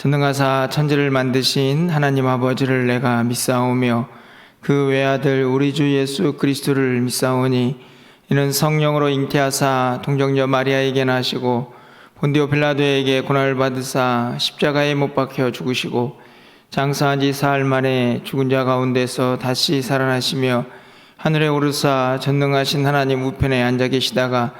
전능하사 천지를 만드신 하나님 아버지를 내가 믿사오며 그 외아들 우리 주 예수 그리스도를 믿사오니 이는 성령으로 잉태하사 동정녀 마리아에게 나시고 본디오 빌라도에게 고난을 받으사 십자가에 못 박혀 죽으시고 장사한 지 사흘 만에 죽은 자 가운데서 다시 살아나시며 하늘에 오르사 전능하신 하나님 우편에 앉아 계시다가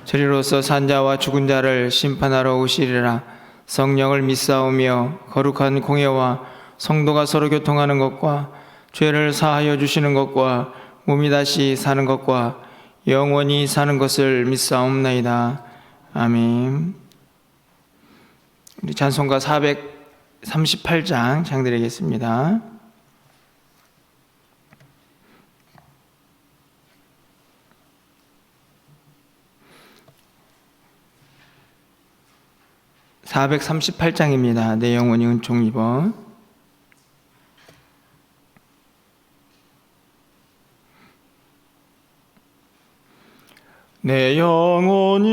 저리로서 산 자와 죽은 자를 심판하러 오시리라. 성령을 믿사오며 거룩한 공예와 성도가 서로 교통하는 것과 죄를 사하여 주시는 것과 몸이 다시 사는 것과 영원히 사는 것을 믿사옵나이다. 아멘. 우리 찬송가 438장 창드리겠습니다. (438장입니다) 내 영혼이 은총 입어. 내 영혼이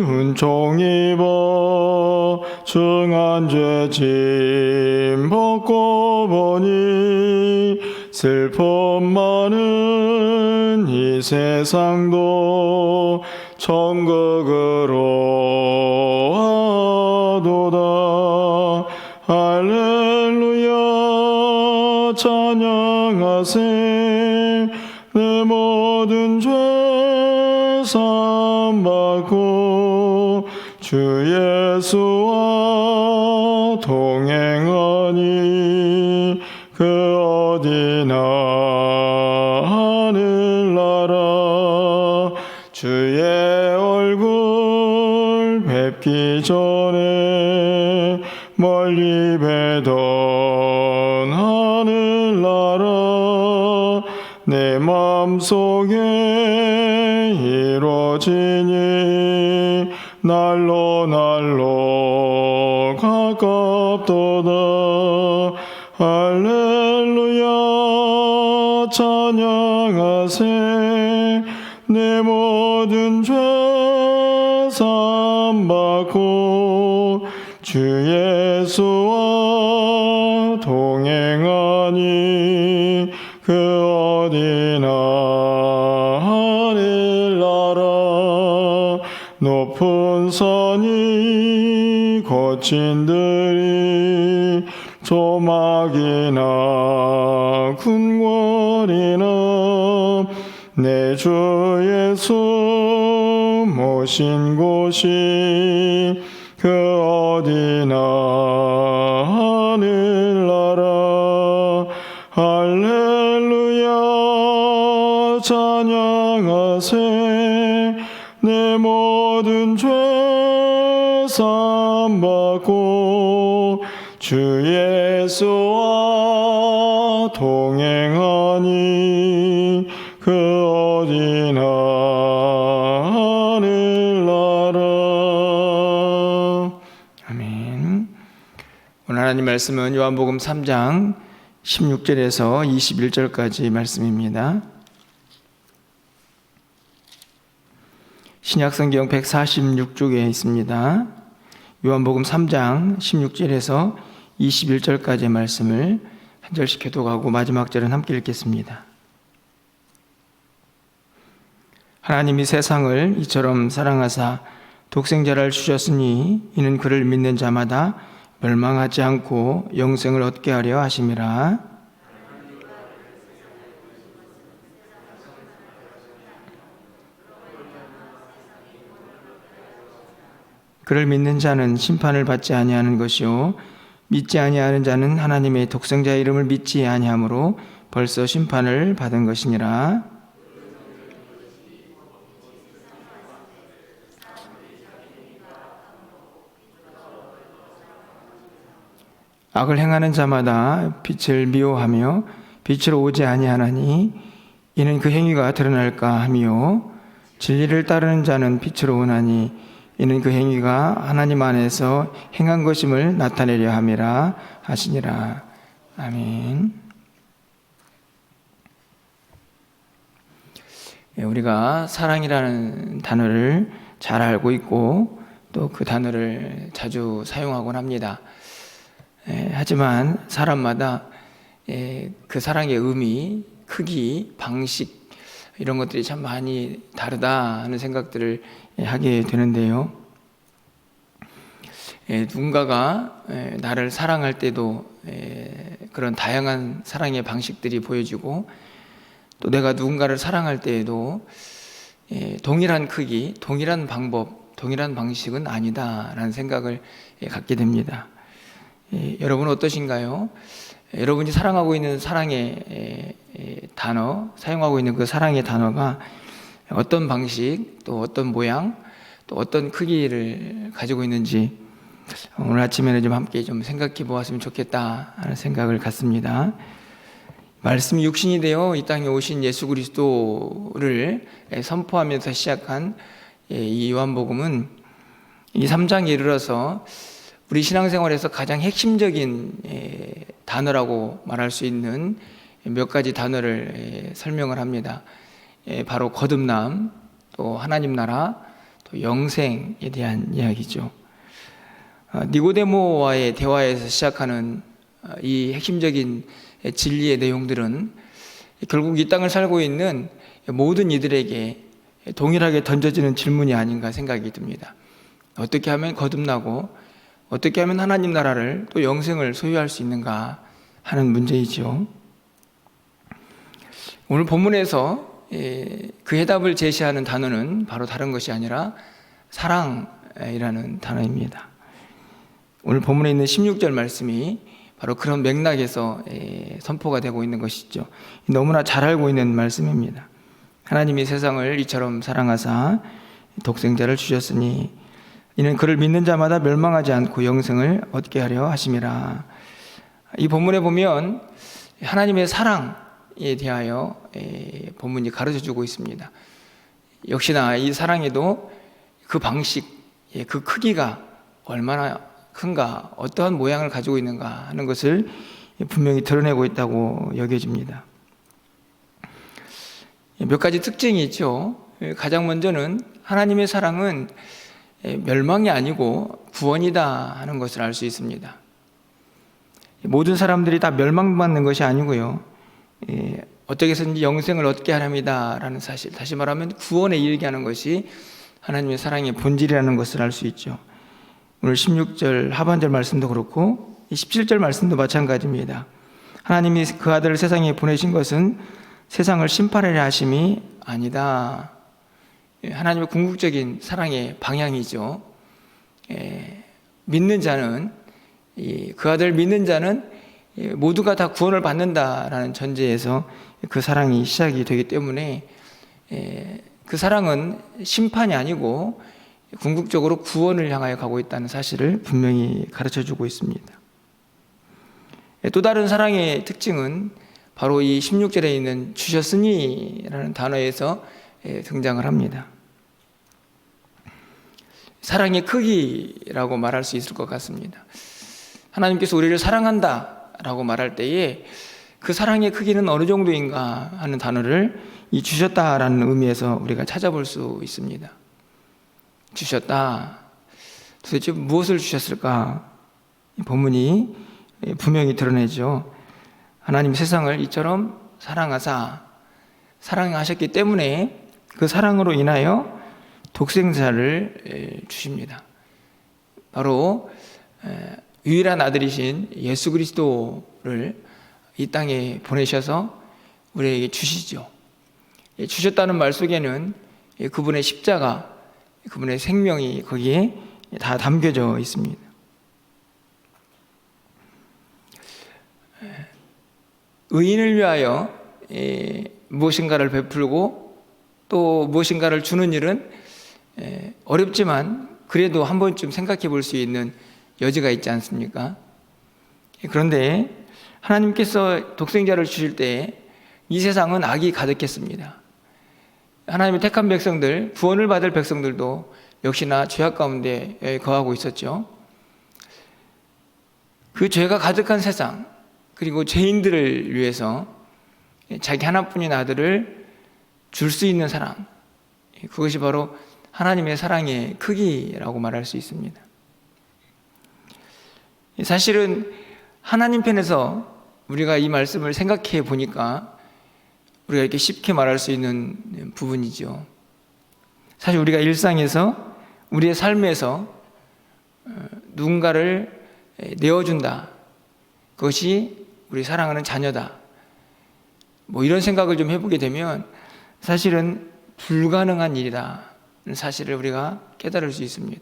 은총 입어 중한 죄짐 벗고 보니 슬픔 많은 이 세상도 천국으로 하도다. 할렐루야 찬양하세. 내 모든 죄 사함받고 주 예수와 동행하니 그 어디나 하늘나라. 주의 얼굴 뵙기 전에 멀리 뵈던 하늘나라. 내 맘속에 이루어지니 날로 날로 가깝도다. 할렐루야 찬양하세. 내 모든 죄 사함받고 주 예수와 동행하니 그 어디나 하늘나라. 높은 산이 거친 들이 조막이나 궁궐이나 내 주 예수 모신 곳이 그 어디나 하늘나라. 할렐루야 찬양하세. 내 모든 죄 사함받고 주 예수와 동행하니 그 어디나 하늘나라. 아멘. 오늘 하나님 말씀은 요한복음 3장 16절에서 21절까지 말씀입니다. 신약성경 146쪽에 있습니다. 요한복음 3장 16절에서 21절까지의 말씀을 한 절씩 교독하고 마지막 절은 함께 읽겠습니다. 하나님이 세상을 이처럼 사랑하사 독생자를 주셨으니 이는 그를 믿는 자마다 멸망하지 않고 영생을 얻게 하려 하심이라. 그를 믿는 자는 심판을 받지 아니하는 것이요 믿지 아니하는 자는 하나님의 독생자의 이름을 믿지 아니하므로 벌써 심판을 받은 것이니라. 악을 행하는 자마다 빛을 미워하며 빛으로 오지 아니하나니 이는 그 행위가 드러날까 하며 진리를 따르는 자는 빛으로 오나니 이는 그 행위가 하나님 안에서 행한 것임을 나타내려 함이라 하시니라. 아멘. 우리가 사랑이라는 단어를 잘 알고 있고 또 그 단어를 자주 사용하곤 합니다. 하지만 사람마다 그 사랑의 의미, 크기, 방식 이런 것들이 참 많이 다르다 하는 생각들을 하게 되는데요. 누군가가 나를 사랑할 때도 그런 다양한 사랑의 방식들이 보여지고, 또 내가 누군가를 사랑할 때에도 동일한 크기, 동일한 방법, 동일한 방식은 아니다라는 생각을 갖게 됩니다. 여러분 어떠신가요? 여러분이 사랑하고 있는 사랑의 단어, 사용하고 있는 그 사랑의 단어가 어떤 방식, 또 어떤 모양, 또 어떤 크기를 가지고 있는지 오늘 아침에는 좀 함께 좀 생각해 보았으면 좋겠다 하는 생각을 갖습니다. 말씀이 육신이 되어 이 땅에 오신 예수 그리스도를 선포하면서 시작한 이 요한복음은 이 3장에 이르러서 우리 신앙생활에서 가장 핵심적인 단어라고 말할 수 있는 몇 가지 단어를 설명을 합니다. 바로 거듭남, 또 하나님 나라, 또 영생에 대한 이야기죠. 니고데모와의 대화에서 시작하는 이 핵심적인 진리의 내용들은 결국 이 땅을 살고 있는 모든 이들에게 동일하게 던져지는 질문이 아닌가 생각이 듭니다. 어떻게 하면 거듭나고 어떻게 하면 하나님 나라를 또 영생을 소유할 수 있는가 하는 문제이죠. 오늘 본문에서 그 해답을 제시하는 단어는 바로 다른 것이 아니라 사랑이라는 단어입니다. 오늘 본문에 있는 16절 말씀이 바로 그런 맥락에서 선포가 되고 있는 것이죠. 너무나 잘 알고 있는 말씀입니다. 하나님이 세상을 이처럼 사랑하사 독생자를 주셨으니 이는 그를 믿는 자마다 멸망하지 않고 영생을 얻게 하려 하심이라. 이 본문에 보면 하나님의 사랑에 대하여 본문이 가르쳐주고 있습니다. 역시나 이 사랑에도 그 방식, 그 크기가 얼마나 큰가, 어떠한 모양을 가지고 있는가 하는 것을 분명히 드러내고 있다고 여겨집니다. 몇 가지 특징이 있죠. 가장 먼저는 하나님의 사랑은 멸망이 아니고 구원이다 하는 것을 알 수 있습니다. 모든 사람들이 다 멸망받는 것이 아니고요, 어떻게 해서든지 영생을 얻게 하렵니다 라는 사실, 다시 말하면 구원에 이르게 하는 것이 하나님의 사랑의 본질이라는 것을 알 수 있죠. 오늘 16절 하반절 말씀도 그렇고 17절 말씀도 마찬가지입니다. 하나님이 그 아들을 세상에 보내신 것은 세상을 심판하려 하심이 아니다. 하나님의 궁극적인 사랑의 방향이죠. 믿는 자는, 그 아들을 믿는 자는 모두가 다 구원을 받는다라는 전제에서 그 사랑이 시작이 되기 때문에 그 사랑은 심판이 아니고 궁극적으로 구원을 향하여 가고 있다는 사실을 분명히 가르쳐주고 있습니다. 또 다른 사랑의 특징은 바로 이 16절에 있는 주셨으니 라는 단어에서 등장을 합니다. 사랑의 크기라고 말할 수 있을 것 같습니다. 하나님께서 우리를 사랑한다 라고 말할 때에 그 사랑의 크기는 어느 정도인가 하는 단어를 이 주셨다라는 의미에서 우리가 찾아볼 수 있습니다. 주셨다. 도대체 무엇을 주셨을까? 본문이 분명히 드러내죠. 하나님 세상을 이처럼 사랑하셨기 때문에 그 사랑으로 인하여 독생자를 주십니다. 바로 유일한 아들이신 예수 그리스도를 이 땅에 보내셔서 우리에게 주시죠. 주셨다는 말 속에는 그분의 십자가, 그분의 생명이 거기에 다 담겨져 있습니다. 의인을 위하여 무엇인가를 베풀고 또 무엇인가를 주는 일은 어렵지만 그래도 한 번쯤 생각해 볼 수 있는 여지가 있지 않습니까? 그런데 하나님께서 독생자를 주실 때 이 세상은 악이 가득했습니다. 하나님의 택한 백성들, 구원을 받을 백성들도 역시나 죄악 가운데 거하고 있었죠. 그 죄가 가득한 세상, 그리고 죄인들을 위해서 자기 하나뿐인 아들을 줄 수 있는 사랑, 그것이 바로 하나님의 사랑의 크기라고 말할 수 있습니다. 사실은 하나님 편에서 우리가 이 말씀을 생각해 보니까 우리가 이렇게 쉽게 말할 수 있는 부분이죠. 사실 우리가 일상에서 우리의 삶에서 누군가를 내어준다, 그것이 우리 사랑하는 자녀다, 뭐 이런 생각을 좀 해보게 되면 사실은 불가능한 일이다 는 사실을 우리가 깨달을 수 있습니다.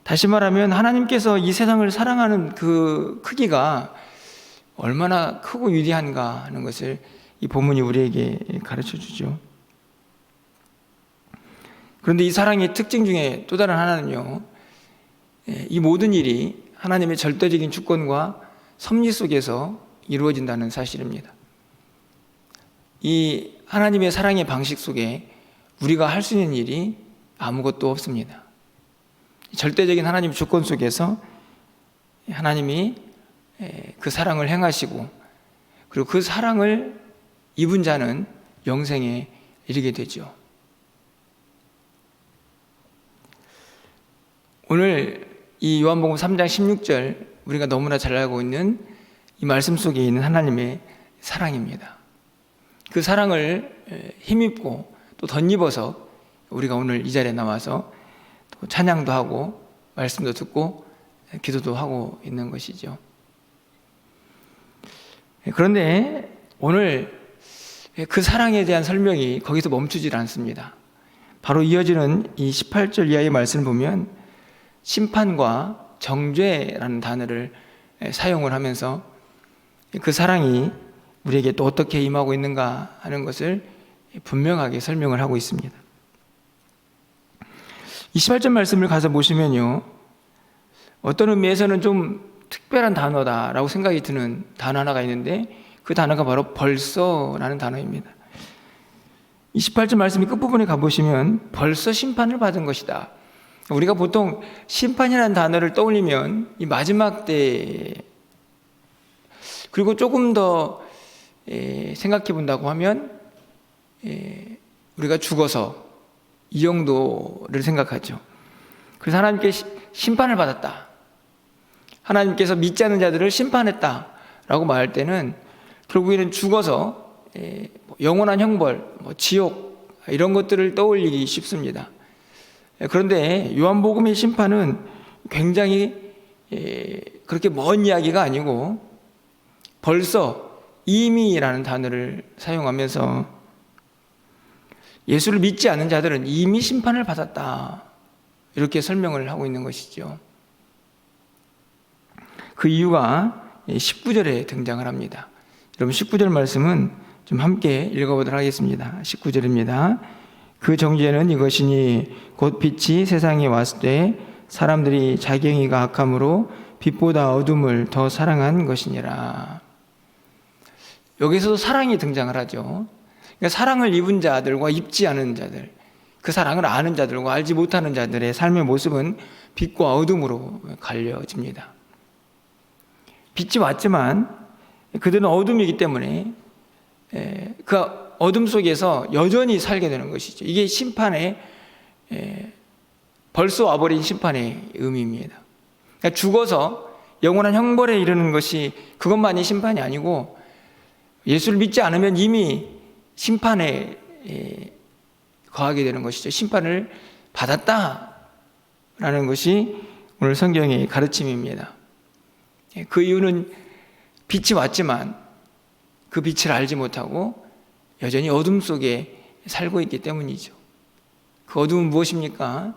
다시 말하면 하나님께서 이 세상을 사랑하는 그 크기가 얼마나 크고 위대한가 하는 것을 이 본문이 우리에게 가르쳐 주죠. 그런데 이 사랑의 특징 중에 또 다른 하나는요, 이 모든 일이 하나님의 절대적인 주권과 섭리 속에서 이루어진다는 사실입니다. 이 하나님의 사랑의 방식 속에 우리가 할 수 있는 일이 아무것도 없습니다. 절대적인 하나님 주권 속에서 하나님이 그 사랑을 행하시고, 그리고 그 사랑을 입은 자는 영생에 이르게 되죠. 오늘 이 요한복음 3장 16절, 우리가 너무나 잘 알고 있는 이 말씀 속에 있는 하나님의 사랑입니다. 그 사랑을 힘입고 또 덧입어서 우리가 오늘 이 자리에 나와서 또 찬양도 하고 말씀도 듣고 기도도 하고 있는 것이죠. 그런데 오늘 그 사랑에 대한 설명이 거기서 멈추질 않습니다. 바로 이어지는 이 18절 이하의 말씀을 보면 심판과 정죄라는 단어를 사용을 하면서 그 사랑이 우리에게 또 어떻게 임하고 있는가 하는 것을 분명하게 설명을 하고 있습니다. 28절 말씀을 가서 보시면요, 어떤 의미에서는 좀 특별한 단어다라고 생각이 드는 단어 하나가 있는데, 그 단어가 바로 벌써라는 단어입니다. 28절 말씀이 끝부분에 가보시면 벌써 심판을 받은 것이다. 우리가 보통 심판이라는 단어를 떠올리면 이 마지막 때, 그리고 조금 더 생각해 본다고 하면 우리가 죽어서 이 정도를 생각하죠. 그래서 하나님께 심판을 받았다, 하나님께서 믿지 않는 자들을 심판했다 라고 말할 때는 결국에는 죽어서 영원한 형벌, 지옥 이런 것들을 떠올리기 쉽습니다. 그런데 요한복음의 심판은 굉장히 그렇게 먼 이야기가 아니고 벌써, 이미라는 단어를 사용하면서 예수를 믿지 않는 자들은 이미 심판을 받았다, 이렇게 설명을 하고 있는 것이죠. 그 이유가 19절에 등장을 합니다. 여러분 19절 말씀은 좀 함께 읽어보도록 하겠습니다. 19절입니다. 그 정죄는 이것이니 곧 빛이 세상에 왔을 때 사람들이 자기 행위가 악함으로 빛보다 어둠을 더 사랑한 것이니라. 여기서도 사랑이 등장을 하죠. 그러니까 사랑을 입은 자들과 입지 않은 자들, 그 사랑을 아는 자들과 알지 못하는 자들의 삶의 모습은 빛과 어둠으로 갈려집니다. 빛이 왔지만 그들은 어둠이기 때문에 그 어둠 속에서 여전히 살게 되는 것이죠. 이게 심판의, 벌써 와버린 심판의 의미입니다. 그러니까 죽어서 영원한 형벌에 이르는 것이 그것만이 심판이 아니고, 예수를 믿지 않으면 이미 심판에 거하게 되는 것이죠. 심판을 받았다라는 것이 오늘 성경의 가르침입니다. 그 이유는 빛이 왔지만 그 빛을 알지 못하고 여전히 어둠 속에 살고 있기 때문이죠. 그 어둠은 무엇입니까?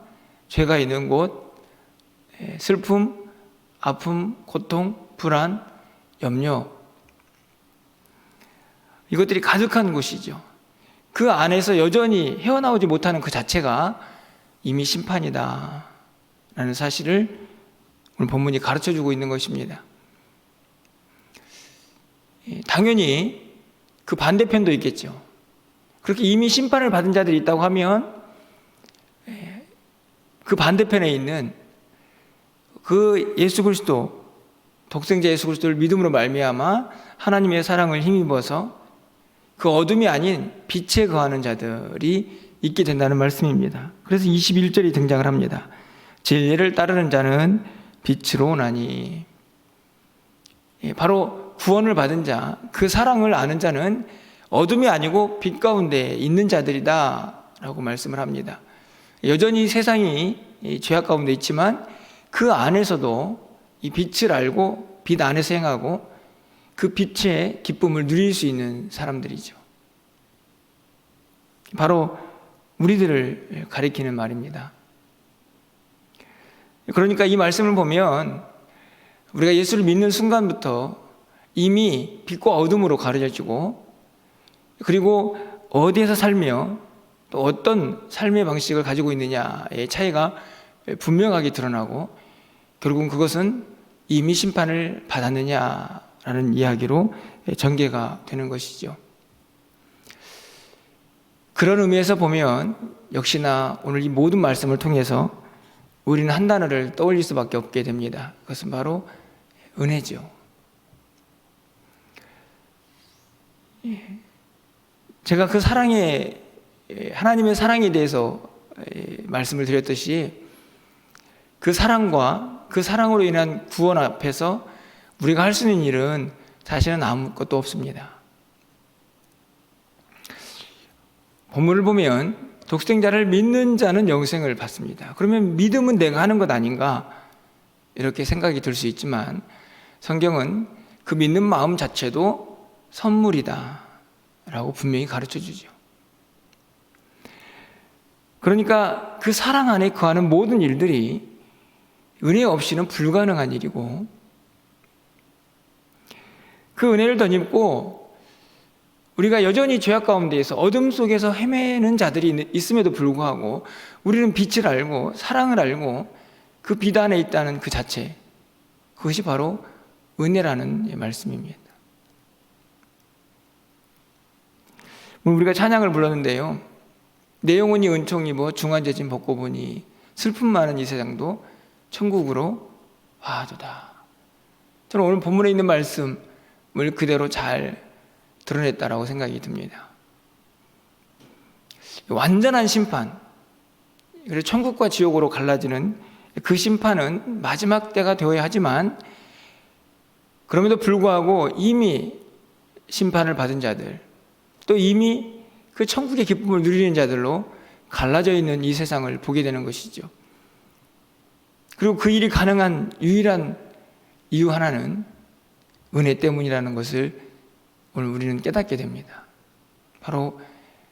죄가 있는 곳, 슬픔, 아픔, 고통, 불안, 염려, 이것들이 가득한 곳이죠. 그 안에서 여전히 헤어나오지 못하는 그 자체가 이미 심판이다 라는 사실을 오늘 본문이 가르쳐주고 있는 것입니다. 당연히 그 반대편도 있겠죠. 그렇게 이미 심판을 받은 자들이 있다고 하면 그 반대편에 있는 그 예수 그리스도, 독생자 예수 그리스도를 믿음으로 말미암아 하나님의 사랑을 힘입어서 그 어둠이 아닌 빛에 거하는 자들이 있게 된다는 말씀입니다. 그래서 21절이 등장을 합니다. 진리를 따르는 자는 빛으로 오나니. 바로 구원을 받은 자, 그 사랑을 아는 자는 어둠이 아니고 빛 가운데 있는 자들이다 라고 말씀을 합니다. 여전히 세상이 죄악 가운데 있지만 그 안에서도 이 빛을 알고 빛 안에서 행하고 그 빛의 기쁨을 누릴 수 있는 사람들이죠. 바로 우리들을 가리키는 말입니다. 그러니까 이 말씀을 보면 우리가 예수를 믿는 순간부터 이미 빛과 어둠으로 가려지고, 그리고 어디에서 살며 또 어떤 삶의 방식을 가지고 있느냐의 차이가 분명하게 드러나고, 결국은 그것은 이미 심판을 받았느냐라는 이야기로 전개가 되는 것이죠. 그런 의미에서 보면 역시나 오늘 이 모든 말씀을 통해서 우리는 한 단어를 떠올릴 수밖에 없게 됩니다. 그것은 바로 은혜죠. 제가 그 사랑의, 하나님의 사랑에 대해서 말씀을 드렸듯이, 그 사랑과 그 사랑으로 인한 구원 앞에서 우리가 할 수 있는 일은 사실은 아무것도 없습니다. 본문을 보면 독생자를 믿는 자는 영생을 받습니다. 그러면 믿음은 내가 하는 것 아닌가 이렇게 생각이 들 수 있지만, 성경은 그 믿는 마음 자체도 선물이다 라고 분명히 가르쳐 주죠. 그러니까 그 사랑 안에 거하는 모든 일들이 은혜 없이는 불가능한 일이고, 그 은혜를 덧입고 우리가 여전히 죄악 가운데에서 어둠 속에서 헤매는 자들이 있음에도 불구하고 우리는 빛을 알고 사랑을 알고 그 빛 안에 있다는 그 자체, 그것이 바로 은혜라는 말씀입니다. 우리가 찬양을 불렀는데요, 내 영혼이 은총 입어 중환자진 벗고 보니 슬픔 많은 이 세상도 천국으로 와도다. 저는 오늘 본문에 있는 말씀을 그대로 잘 드러냈다라고 생각이 듭니다. 완전한 심판, 그래서 천국과 지옥으로 갈라지는 그 심판은 마지막 때가 되어야 하지만, 그럼에도 불구하고 이미 심판을 받은 자들, 또 이미 그 천국의 기쁨을 누리는 자들로 갈라져 있는 이 세상을 보게 되는 것이죠. 그리고 그 일이 가능한 유일한 이유 하나는 은혜 때문이라는 것을 오늘 우리는 깨닫게 됩니다. 바로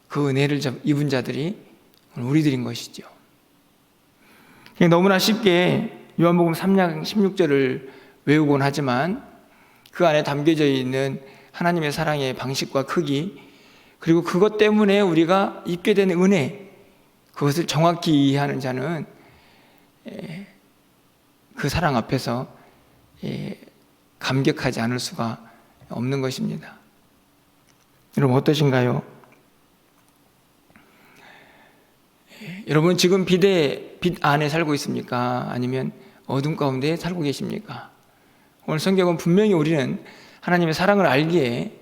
그 은혜를 입은 자들이 오늘 우리들인 것이죠. 너무나 쉽게 요한복음 3장 16절을 외우곤 하지만 그 안에 담겨져 있는 하나님의 사랑의 방식과 크기, 그리고 그것 때문에 우리가 입게 되는 은혜, 그것을 정확히 이해하는 자는 그 사랑 앞에서 감격하지 않을 수가 없는 것입니다. 여러분 어떠신가요? 여러분 지금 빛 안에 살고 있습니까? 아니면 어둠 가운데 살고 계십니까? 오늘 성경은 분명히 우리는 하나님의 사랑을 알기에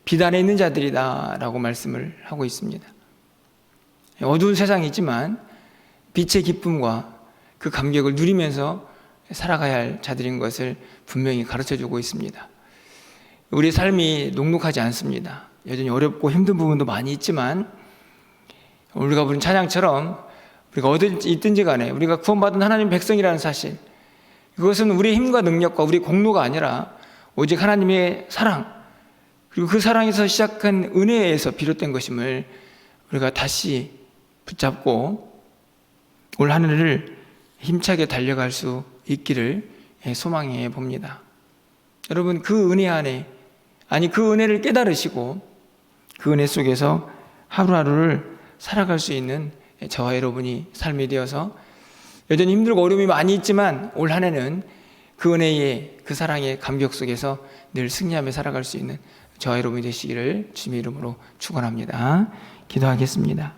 빛 안에 있는 자들이다 라고 말씀을 하고 있습니다. 어두운 세상이지만 빛의 기쁨과 그 감격을 누리면서 살아가야 할 자들인 것을 분명히 가르쳐주고 있습니다. 우리의 삶이 녹록하지 않습니다. 여전히 어렵고 힘든 부분도 많이 있지만, 우리가 부른 찬양처럼 우리가 어디 있든지 간에 우리가 구원받은 하나님 백성이라는 사실, 그것은 우리의 힘과 능력과 우리의 공로가 아니라 오직 하나님의 사랑, 그리고 그 사랑에서 시작한 은혜에서 비롯된 것임을 우리가 다시 붙잡고 올 한 해를 힘차게 달려갈 수 있기를 소망해 봅니다. 여러분 그 은혜 안에, 그 은혜를 깨달으시고 그 은혜 속에서 하루하루를 살아갈 수 있는 저와 여러분이 삶이 되어서, 여전히 힘들고 어려움이 많이 있지만 올 한 해는 그 은혜의, 그 사랑의 감격 속에서 늘 승리하며 살아갈 수 있는 저와 여러분이 되시기를 주님의 이름으로 축원합니다. 기도하겠습니다.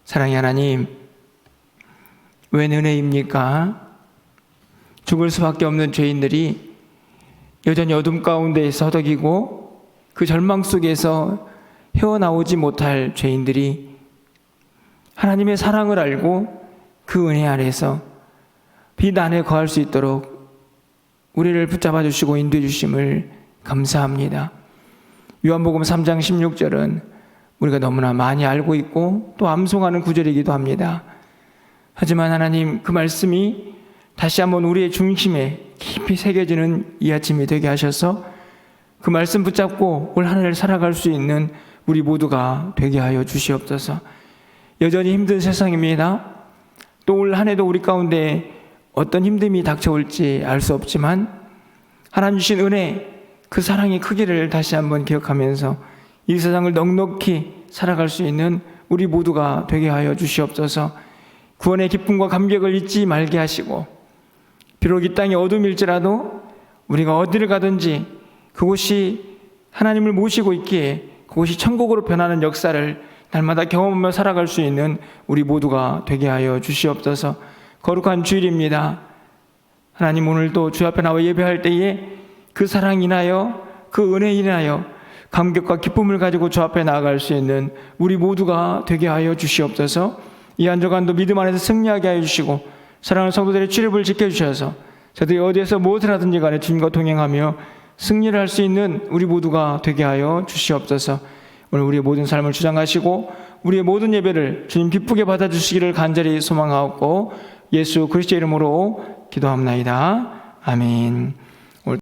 사랑의 하나님, 웬 은혜입니까? 죽을 수밖에 없는 죄인들이 여전히 어둠 가운데 서덕이고 그 절망 속에서 헤어나오지 못할 죄인들이 하나님의 사랑을 알고 그 은혜 아래서 빛 안에 거할 수 있도록 우리를 붙잡아 주시고 인도해 주심을 감사합니다. 요한복음 3장 16절은 우리가 너무나 많이 알고 있고 또 암송하는 구절이기도 합니다. 하지만 하나님, 그 말씀이 다시 한번 우리의 중심에 깊이 새겨지는 이 아침이 되게 하셔서 그 말씀 붙잡고 올 한 해를 살아갈 수 있는 우리 모두가 되게 하여 주시옵소서. 여전히 힘든 세상입니다. 또 올 한 해도 우리 가운데 어떤 힘듦이 닥쳐올지 알 수 없지만 하나님 주신 은혜, 그 사랑의 크기를 다시 한번 기억하면서 이 세상을 넉넉히 살아갈 수 있는 우리 모두가 되게 하여 주시옵소서. 구원의 기쁨과 감격을 잊지 말게 하시고, 비록 이 땅이 어둠일지라도 우리가 어디를 가든지 그곳이 하나님을 모시고 있기에 그곳이 천국으로 변하는 역사를 날마다 경험하며 살아갈 수 있는 우리 모두가 되게 하여 주시옵소서. 거룩한 주일입니다. 하나님, 오늘도 주 앞에 나와 예배할 때에 그 사랑 인하여, 그 은혜 인하여 감격과 기쁨을 가지고 주 앞에 나아갈 수 있는 우리 모두가 되게 하여 주시옵소서. 이 한 주간도 믿음 안에서 승리하게 하여 주시고, 사랑하는 성도들의 출입을 지켜주셔서 저들이 어디에서 무엇을 하든지 간에 주님과 동행하며 승리를 할 수 있는 우리 모두가 되게 하여 주시옵소서. 오늘 우리의 모든 삶을 주장하시고 우리의 모든 예배를 주님 기쁘게 받아주시기를 간절히 소망하옵고 예수 그리스도의 이름으로 기도합나이다. 아멘.